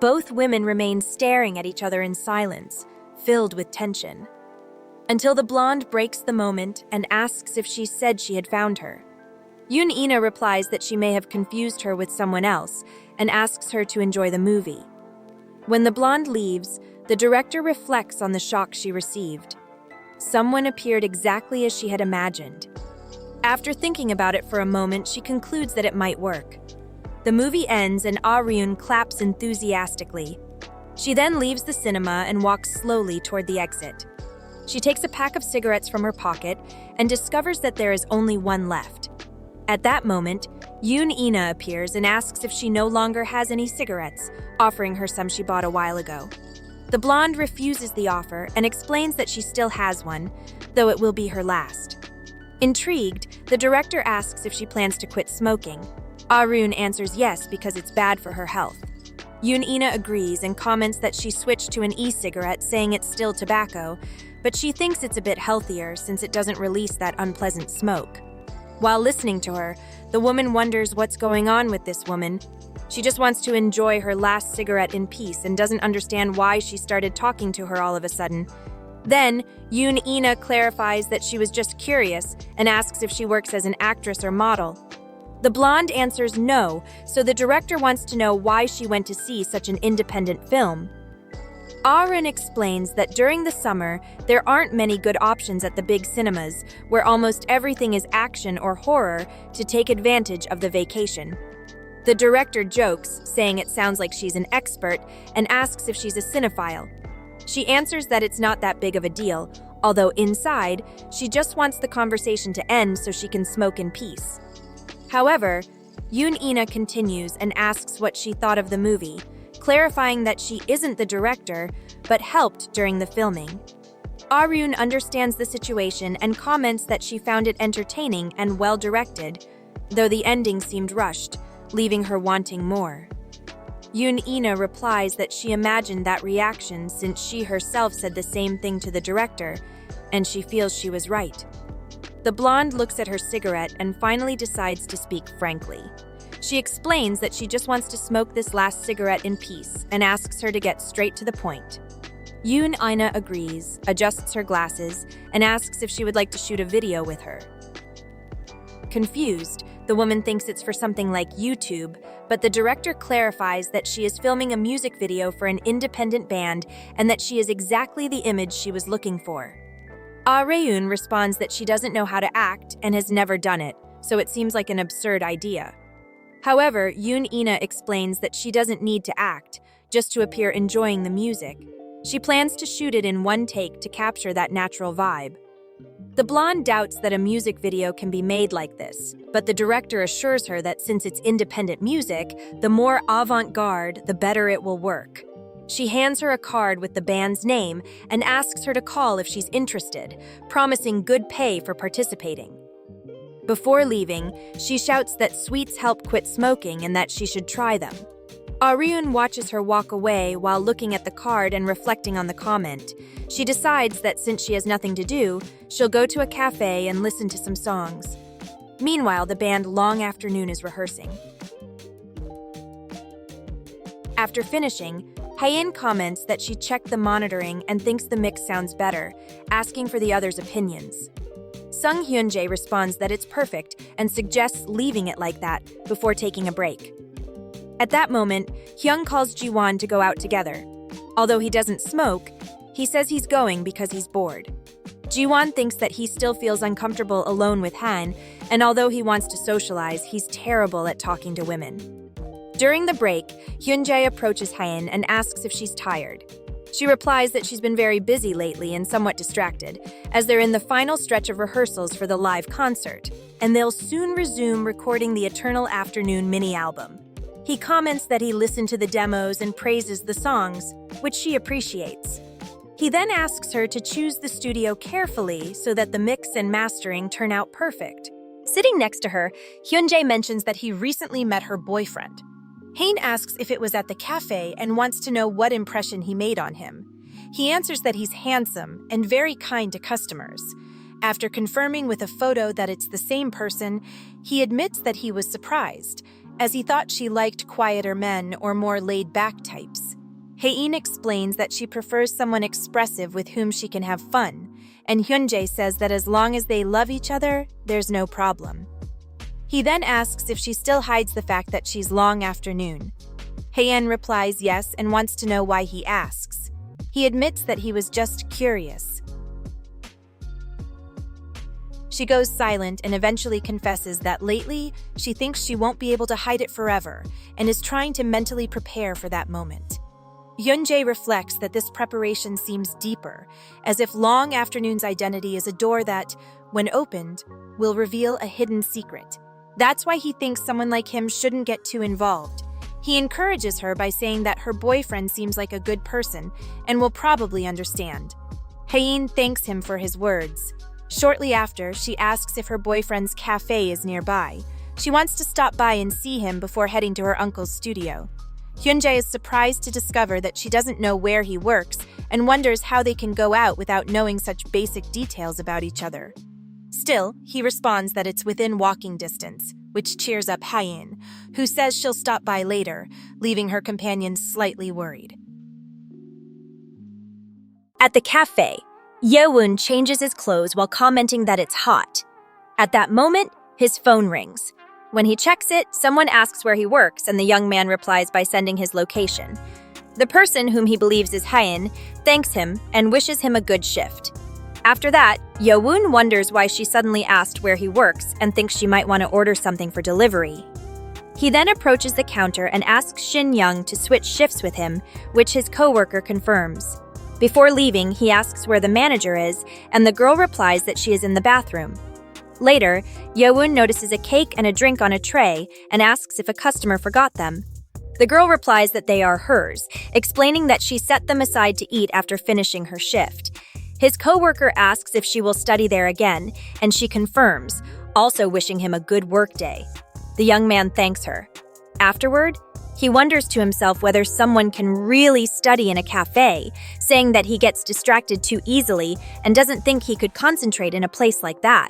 Both women remain staring at each other in silence, filled with tension, until the blonde breaks the moment and asks if she said she had found her. Yoon-ina replies that she may have confused her with someone else and asks her to enjoy the movie. When the blonde leaves, the director reflects on the shock she received. Someone appeared exactly as she had imagined. After thinking about it for a moment, she concludes that it might work. The movie ends and Ah-ryun claps enthusiastically. She then leaves the cinema and walks slowly toward the exit. She takes a pack of cigarettes from her pocket and discovers that there is only one left. At that moment, Yoon-ina appears and asks if she no longer has any cigarettes, offering her some she bought a while ago. The blonde refuses the offer and explains that she still has one, though it will be her last. Intrigued, the director asks if she plans to quit smoking. Ah-ryun answers yes because it's bad for her health. Yoon-ina agrees and comments that she switched to an e-cigarette, saying it's still tobacco, but she thinks it's a bit healthier since it doesn't release that unpleasant smoke. While listening to her, the woman wonders what's going on with this woman. She just wants to enjoy her last cigarette in peace and doesn't understand why she started talking to her all of a sudden. Then, Yoon-ina clarifies that she was just curious and asks if she works as an actress or model. The blonde answers no, so the director wants to know why she went to see such an independent film. Ah-ryun explains that during the summer, there aren't many good options at the big cinemas, where almost everything is action or horror, to take advantage of the vacation. The director jokes, saying it sounds like she's an expert, and asks if she's a cinephile. She answers that it's not that big of a deal, although inside, she just wants the conversation to end so she can smoke in peace. However, Yoon-ina continues and asks what she thought of the movie, clarifying that she isn't the director, but helped during the filming. Ah-ryun understands the situation and comments that she found it entertaining and well-directed, though the ending seemed rushed, leaving her wanting more. Yoon-ina replies that she imagined that reaction since she herself said the same thing to the director, and she feels she was right. The blonde looks at her cigarette and finally decides to speak frankly. She explains that she just wants to smoke this last cigarette in peace and asks her to get straight to the point. Yoon-ina agrees, adjusts her glasses, and asks if she would like to shoot a video with her. Confused, the woman thinks it's for something like YouTube, but the director clarifies that she is filming a music video for an independent band and that she is exactly the image she was looking for. Ah-ryun responds that she doesn't know how to act and has never done it, so it seems like an absurd idea. However, Yoon-ina explains that she doesn't need to act, just to appear enjoying the music. She plans to shoot it in one take to capture that natural vibe. The blonde doubts that a music video can be made like this, but the director assures her that since it's independent music, the more avant-garde, the better it will work. She hands her a card with the band's name and asks her to call if she's interested, promising good pay for participating. Before leaving, she shouts that sweets help quit smoking and that she should try them. Ah-ryun watches her walk away while looking at the card and reflecting on the comment. She decides that since she has nothing to do, she'll go to a cafe and listen to some songs. Meanwhile, the band Long Afternoon is rehearsing. After finishing, Haein comments that she checked the monitoring and thinks the mix sounds better, asking for the others' opinions. Sung Hyun-jae responds that it's perfect and suggests leaving it like that before taking a break. At that moment, Hyung calls Ji-won to go out together. Although he doesn't smoke, he says he's going because he's bored. Ji-won thinks that he still feels uncomfortable alone with Han, and although he wants to socialize, he's terrible at talking to women. During the break, Hyun-jae approaches Haein and asks if she's tired. She replies that she's been very busy lately and somewhat distracted, as they're in the final stretch of rehearsals for the live concert, and they'll soon resume recording the Eternal Afternoon mini-album. He comments that he listened to the demos and praises the songs, which she appreciates. He then asks her to choose the studio carefully so that the mix and mastering turn out perfect. Sitting next to her, Hyun-jae mentions that he recently met her boyfriend. Haein asks if it was at the cafe and wants to know what impression he made on him. He answers that he's handsome and very kind to customers. After confirming with a photo that it's the same person, he admits that he was surprised, as he thought she liked quieter men or more laid-back types. Hae-in explains that she prefers someone expressive with whom she can have fun, and Hyunjae says that as long as they love each other, there's no problem. He then asks if she still hides the fact that she's long afternoon. Hae-in replies yes and wants to know why he asks. He admits that he was just curious. She goes silent and eventually confesses that lately, she thinks she won't be able to hide it forever and is trying to mentally prepare for that moment. Hyunjae reflects that this preparation seems deeper, as if Long Afternoon's identity is a door that, when opened, will reveal a hidden secret. That's why he thinks someone like him shouldn't get too involved. He encourages her by saying that her boyfriend seems like a good person and will probably understand. Hae-in thanks him for his words. Shortly after, she asks if her boyfriend's cafe is nearby. She wants to stop by and see him before heading to her uncle's studio. Hyunjae is surprised to discover that she doesn't know where he works and wonders how they can go out without knowing such basic details about each other. Still, he responds that it's within walking distance, which cheers up Hae-in, who says she'll stop by later, leaving her companion slightly worried. At the cafe, Yeowon changes his clothes while commenting that it's hot. At that moment, his phone rings. When he checks it, someone asks where he works, and the young man replies by sending his location. The person, whom he believes is Hae-in, thanks him and wishes him a good shift. After that, Yeowon wonders why she suddenly asked where he works and thinks she might want to order something for delivery. He then approaches the counter and asks Shin Young to switch shifts with him, which his coworker confirms. Before leaving, he asks where the manager is, and the girl replies that she is in the bathroom. Later, Yeowon notices a cake and a drink on a tray and asks if a customer forgot them. The girl replies that they are hers, explaining that she set them aside to eat after finishing her shift. His coworker asks if she will study there again, and she confirms, also wishing him a good workday. The young man thanks her. Afterward, he wonders to himself whether someone can really study in a cafe, saying that he gets distracted too easily and doesn't think he could concentrate in a place like that.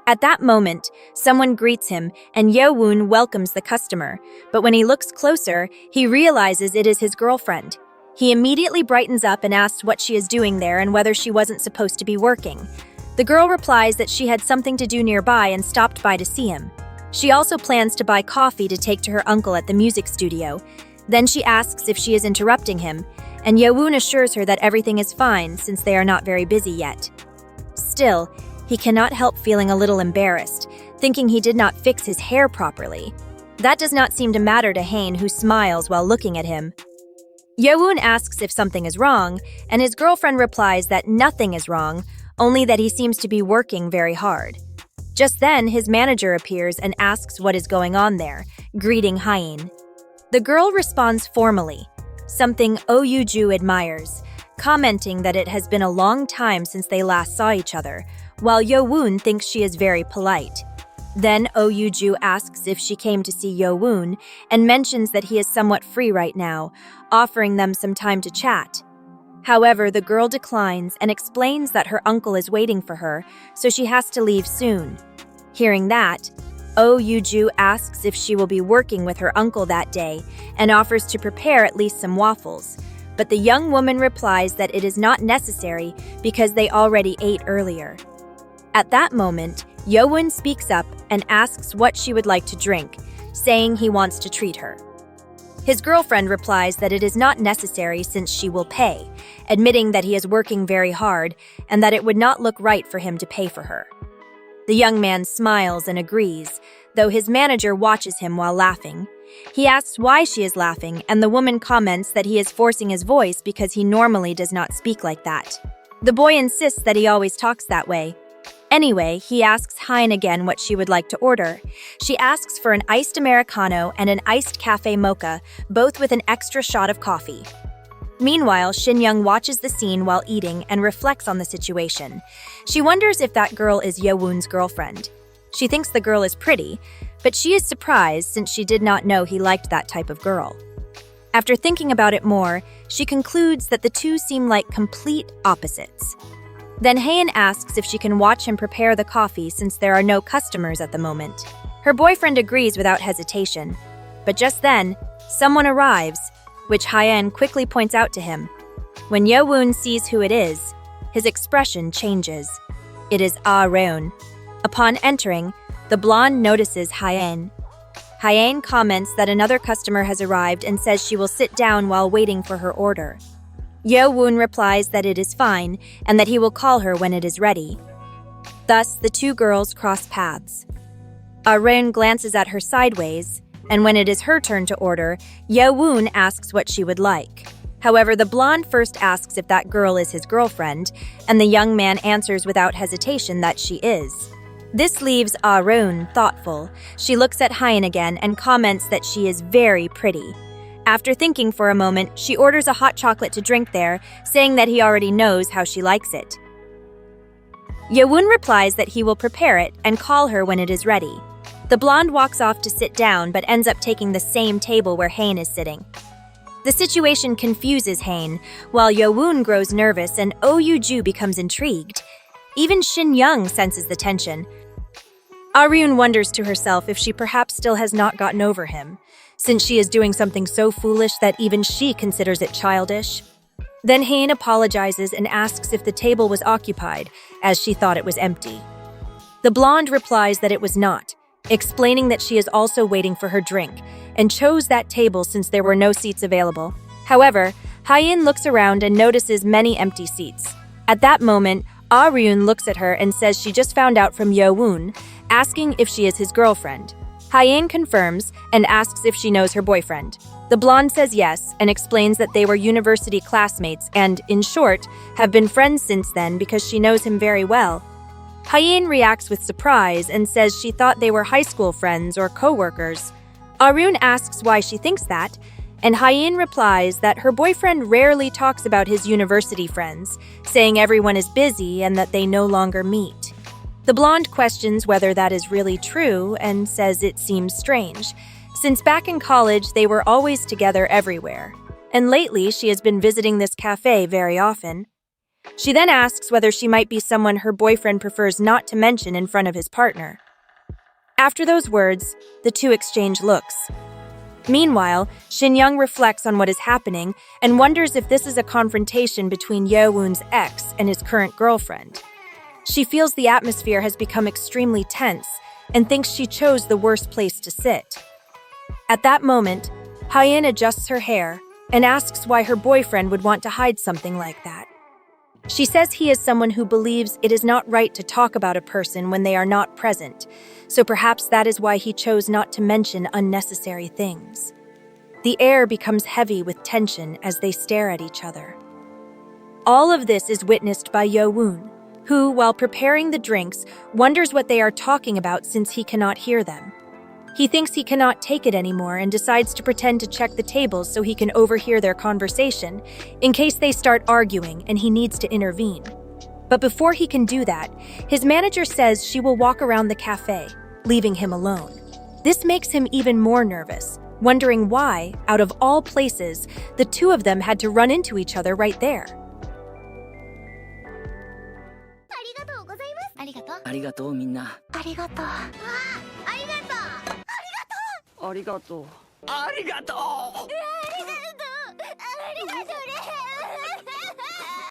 At that moment, someone greets him and Yeowon welcomes the customer, but when he looks closer, he realizes it is his girlfriend. He immediately brightens up and asks what she is doing there and whether she wasn't supposed to be working. The girl replies that she had something to do nearby and stopped by to see him. She also plans to buy coffee to take to her uncle at the music studio. Then she asks if she is interrupting him, and Yeowon assures her that everything is fine since they are not very busy yet. Still, he cannot help feeling a little embarrassed, thinking he did not fix his hair properly. That does not seem to matter to Hae-in, who smiles while looking at him. Yeowon asks if something is wrong, and his girlfriend replies that nothing is wrong, only that he seems to be working very hard. Just then, his manager appears and asks what is going on there, greeting Hae-in. The girl responds formally, something Oyuju admires, commenting that it has been a long time since they last saw each other, while Yeowon thinks she is very polite. Then Oyuju asks if she came to see Yeowon and mentions that he is somewhat free right now, offering them some time to chat. However, the girl declines and explains that her uncle is waiting for her, so she has to leave soon. Hearing that, Oyuju asks if she will be working with her uncle that day and offers to prepare at least some waffles, but the young woman replies that it is not necessary because they already ate earlier. At that moment, Yeowon speaks up and asks what she would like to drink, saying he wants to treat her. His girlfriend replies that it is not necessary since she will pay, admitting that he is working very hard and that it would not look right for him to pay for her. The young man smiles and agrees, though his manager watches him while laughing. He asks why she is laughing, and the woman comments that he is forcing his voice because he normally does not speak like that. The boy insists that he always talks that way. Anyway, he asks Hae-in again what she would like to order. She asks for an iced Americano and an iced cafe mocha, both with an extra shot of coffee. Meanwhile, Shin Young watches the scene while eating and reflects on the situation. She wonders if that girl is Yeowon's girlfriend. She thinks the girl is pretty, but she is surprised since she did not know he liked that type of girl. After thinking about it more, she concludes that the two seem like complete opposites. Then Hae-in asks if she can watch him prepare the coffee since there are no customers at the moment. Her boyfriend agrees without hesitation. But just then, someone arrives, which Hyen quickly points out to him. When Yeowoon sees who it is, his expression changes. It is Ah-reon. Upon entering, the blonde notices Hyen. Hyen comments that another customer has arrived and says she will sit down while waiting for her order. Yeowoon replies that it is fine and that he will call her when it is ready. Thus, the two girls cross paths. Ah-reon glances at her sideways, and when it is her turn to order, Yeowoon asks what she would like. However, the blonde first asks if that girl is his girlfriend, and the young man answers without hesitation that she is. This leaves Ah-reon thoughtful. She looks at Hyen again and comments that she is very pretty. After thinking for a moment, she orders a hot chocolate to drink there, saying that he already knows how she likes it. Yeowoon replies that he will prepare it and call her when it is ready. The blonde walks off to sit down but ends up taking the same table where Hyen is sitting. The situation confuses Hyen, while Yeowoon grows nervous and Oh Yoo-ju becomes intrigued. Even Shin Young senses the tension. Ah-reon wonders to herself if she perhaps still has not gotten over him, since she is doing something so foolish that even she considers it childish. Then Hyen apologizes and asks if the table was occupied, as she thought it was empty. The blonde replies that it was not, explaining that she is also waiting for her drink, and chose that table since there were no seats available. However, Hyen looks around and notices many empty seats. At that moment, Ah-reon looks at her and says she just found out from Yeowoon, asking if she is his girlfriend. Hyen confirms and asks if she knows her boyfriend. The blonde says yes and explains that they were university classmates and, in short, have been friends since then because she knows him very well. Hyen reacts with surprise and says she thought they were high school friends or co-workers. Ah-reon asks why she thinks that, and Hyen replies that her boyfriend rarely talks about his university friends, saying everyone is busy and that they no longer meet. The blonde questions whether that is really true and says it seems strange, since back in college they were always together everywhere, and lately she has been visiting this cafe very often. She then asks whether she might be someone her boyfriend prefers not to mention in front of his partner. After those words, the two exchange looks. Meanwhile, Shin Young reflects on what is happening and wonders if this is a confrontation between Yeowoon's ex and his current girlfriend. She feels the atmosphere has become extremely tense and thinks she chose the worst place to sit. At that moment, Hyen adjusts her hair and asks why her boyfriend would want to hide something like that. She says he is someone who believes it is not right to talk about a person when they are not present, so perhaps that is why he chose not to mention unnecessary things. The air becomes heavy with tension as they stare at each other. All of this is witnessed by Yeowoon, who, while preparing the drinks, wonders what they are talking about since he cannot hear them. He thinks he cannot take it anymore and decides to pretend to check the tables so he can overhear their conversation, in case they start arguing and he needs to intervene. But before he can do that, his manager says she will walk around the cafe, leaving him alone. This makes him even more nervous, wondering why, out of all places, the two of them had to run into each other right there. ありがとう。ありがとうみんな。ありがとう。ありがとう。ありがとう。ありがとう。ありがとう。ありがとうね。